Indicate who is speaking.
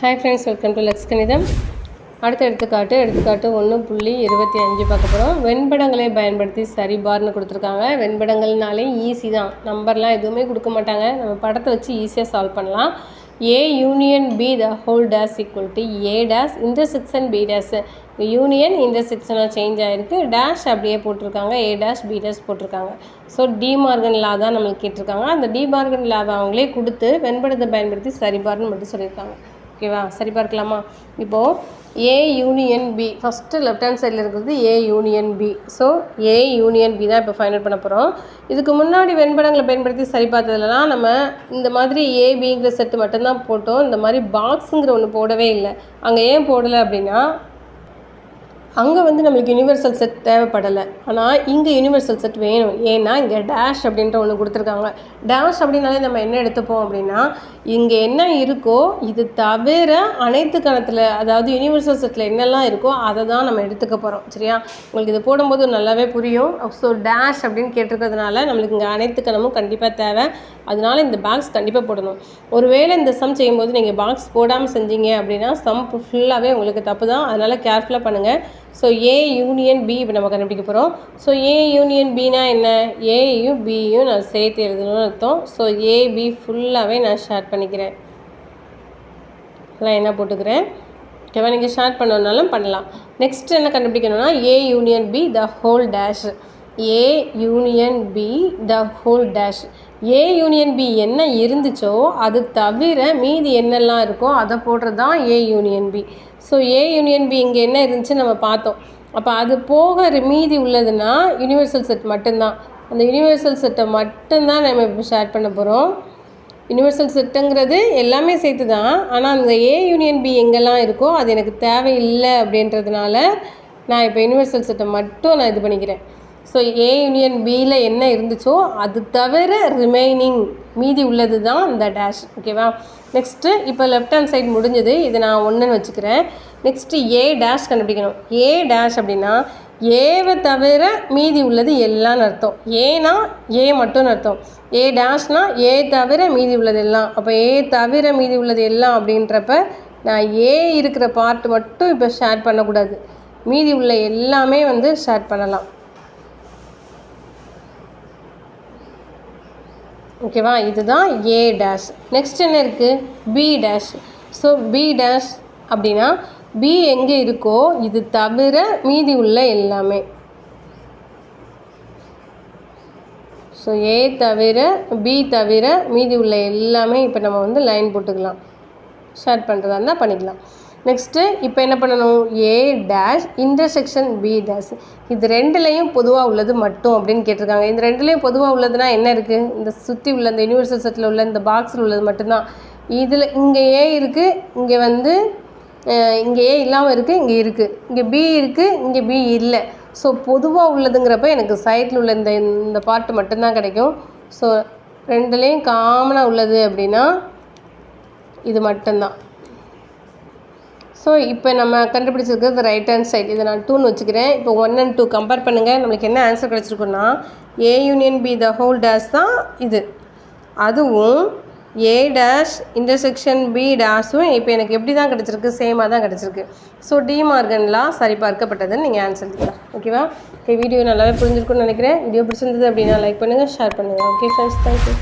Speaker 1: Hi friends, welcome to Lex Kanitham. அடுத்த எடுத்துக்காட்டு 1.25 பார்க்க போகிறோம். வெண்படங்களை பயன்படுத்தி சரிபார்னு கொடுத்துருக்காங்க. வெண்படங்கள்னாலே ஈஸி தான், நம்பர்லாம் எதுவுமே கொடுக்க மாட்டாங்க. நம்ம படத்தை வச்சு ஈஸியாக சால்வ் பண்ணலாம். A union B the whole dash equal to A dash intersection B dash. Union இன்டர்செக்ஷனாக சேஞ்ச் ஆகிருக்கு, டேஷ் அப்படியே போட்டிருக்காங்க, A dash B dash போட்டிருக்காங்க. ஸோ டி மார்கன் லா தான் நம்மளுக்கு கேட்டிருக்காங்க. அந்த டி மார்கன் லாவை அவங்களே கொடுத்து வெண்படத்தை பயன்படுத்தி சரிபார்னு மட்டும் சொல்லியிருக்காங்க. ஓகேவா, சரி பார்க்கலாமா? இப்போது A union B, first left hand சைடில் இருக்கிறது A union B. So A union B தான் இப்போ ஃபைனல் பண்ண போகிறோம். இதுக்கு முன்னாடி வெண்படங்களை பயன்படுத்தி சரி பார்த்ததுலலாம் நம்ம இந்த மாதிரி ஏபிங்கிற செட்டு மட்டும்தான் போட்டோம். இந்த மாதிரி பாக்ஸுங்கிற ஒன்று போடவே இல்லை. அங்கே ஏன் போடலை அப்படின்னா, அங்கே நம்மளுக்கு யூனிவர்சல் செட் தேவைப்படலை. ஆனால் இங்கே யூனிவர்சல் செட் வேணும். ஏன்னா இங்கே டேஷ் அப்படின்ற ஒன்று கொடுத்துருக்காங்க. டேஷ் அப்படின்னாலே நம்ம என்ன எடுத்துப்போம் அப்படின்னா, இங்கே என்ன இருக்கோ இது தவிர அனைத்து கணத்தில், அதாவது யூனிவர்சல் செட்டில் என்னெல்லாம் இருக்கோ அதை தான் நம்ம எடுத்துக்க போகிறோம். சரியா, உங்களுக்கு இது போடும்போது நல்லாவே புரியும். ஸோ டேஷ் அப்படின்னு கேட்டிருக்கிறதுனால நம்மளுக்கு இங்கே அனைத்து கணமும் கண்டிப்பாக தேவை. அதனால இந்த பாக்ஸ் கண்டிப்பாக போடணும். ஒருவேளை இந்த சம் செய்யும்போது நீங்கள் பாக்ஸ் போடாமல் செஞ்சீங்க அப்படின்னா சம் ஃபுல்லாகவே உங்களுக்கு தப்பு தான். அதனால் கேர்ஃபுல்லாக பண்ணுங்கள். ஸோ ஏ யூனியன் பி இப்போ நம்ம கண்டுபிடிக்க போகிறோம். ஸோ ஏ யூனியன் பினா என்ன, ஏயும் பியும் நான் சேர்த்து எழுதணும்னு அர்த்தம். ஸோ ஏபி ஃபுல்லாகவே நான் ஷேர் பண்ணிக்கிறேன், லைனாக போட்டுக்கிறேன். ஓகேவா, நீங்கள் ஷேர் பண்ணனாலும் பண்ணலாம். நெக்ஸ்ட் என்ன கண்டுபிடிக்கணும்னா, A union B the whole dash. A union B the whole dash. A union B என்ன இருந்துச்சோ அது தவிர மீதி என்னெல்லாம் இருக்கோ அதை போடுறது தான் A union B. So A union B இங்கே என்ன இருந்துச்சுன்னு நம்ம பார்த்தோம். அப்போ அது போக மீதி உள்ளதுன்னா யூனிவர்சல் செட் மட்டும்தான். அந்த யூனிவர்சல் செட்டை மட்டும்தான் நம்ம இப்போ ஷேர் பண்ண போகிறோம். யூனிவர்சல் செட்டுங்கிறது எல்லாமே சேர்த்து தான். ஆனால் அந்த ஏ யூனியன் பி எங்கெல்லாம் இருக்கோ அது எனக்கு தேவையில்லை அப்படின்றதுனால நான் இப்போ யூனிவர்சல் செட்டை மட்டும் நான் இது பண்ணிக்கிறேன். ஸோ ஏ யூனியன் பியில் என்ன இருந்துச்சோ அது தவிர ரிமைனிங் மீதி உள்ளது தான் இந்த டேஷ். ஓகேவா, நெக்ஸ்ட்டு இப்போ லெஃப்ட் ஹேண்ட் சைடு முடிஞ்சது, இதை நான் ஒன்றுன்னு வச்சுக்கிறேன். நெக்ஸ்ட்டு ஏ டேஷ் கண்டுபிடிக்கணும். ஏ டேஷ் அப்படின்னா ஏவை தவிர மீதி உள்ளது எல்லாம்னு அர்த்தம். ஏனா ஏ மட்டும்னு அர்த்தம். ஏ டேஷ்னா ஏ தவிர மீதி உள்ளது எல்லாம். அப்போ ஏ தவிர மீதி உள்ளது எல்லாம் அப்படின்றப்ப நான் ஏ இருக்கிற பார்ட் மட்டும் இப்போ ஷேர் பண்ணக்கூடாது, மீதி உள்ள எல்லாமே ஷேர் பண்ணலாம். ஓகேவா, இதுதான் ஏ டேஷ். நெக்ஸ்ட் என்ன இருக்குது, B dash. So B dash அப்படின்னா பி எங்கே இருக்கோ இது தவிர மீதி உள்ள எல்லாமே. ஸோ ஏ தவிர பி தவிர மீதி உள்ள எல்லாமே இப்போ நம்ம லைன் போட்டுக்கலாம். ஷேர் பண்ணுறதா இருந்தால் பண்ணிக்கலாம். நெக்ஸ்ட்டு இப்போ என்ன பண்ணணும், A dash intersection B dash. இது ரெண்டுலேயும் பொதுவாக உள்ளது மட்டும் அப்படின்னு கேட்டிருக்காங்க. இந்த ரெண்டுலேயும் பொதுவாக உள்ளதுனா என்ன இருக்குது, இந்த சுற்றி உள்ள இந்த யூனிவர்சல் செட்டில் உள்ள இந்த பாக்ஸில் உள்ளது மட்டும்தான். இதில் இங்கே ஏ இருக்குது, இங்கே இங்கே ஏ இல்லாமல் இருக்குது, இங்கே இருக்குது, இங்கே பி இருக்குது, இங்கே பி இல்லை. ஸோ பொதுவாக உள்ளதுங்கிறப்ப எனக்கு சைடில் உள்ள இந்த பார்ட்டு மட்டும்தான் கிடைக்கும். ஸோ ரெண்டுலேயும் காமனாக உள்ளது அப்படின்னா இது மட்டும்தான். ஸோ இப்போ நம்ம கண்டுபிடிச்சிருக்கிறது ரைட் ஹேண்ட் சைடு, இதை நான் 2ன்னு வச்சுக்கிறேன். இப்போ 1 and 2 கம்பேர் பண்ணுங்கள். நம்மளுக்கு என்ன ஆன்சர் கிடச்சிருக்குன்னா A union B the whole dash தான் இது. அதுவும் ஏ டேஷ் இன்டர்செக்ஷன் பி டேஷும் இப்போ எனக்கு எப்படி தான் கிடச்சிருக்கு, சேமாக தான் கிடச்சிருக்கு. ஸோ டி மார்கன் லா சரி பார்க்கப்பட்டதுன்னு நீங்கள் ஆன்சர் எழுதிக்கலாம். ஓகேவா, ஓகே, வீடியோ நல்லாவே புரிஞ்சிருக்குன்னு நினைக்கிறேன். வீடியோ பிடிச்சிருந்தது அப்படின்னா லைக் பண்ணுங்கள், ஷேர் பண்ணுங்கள். Okay friends, thank you.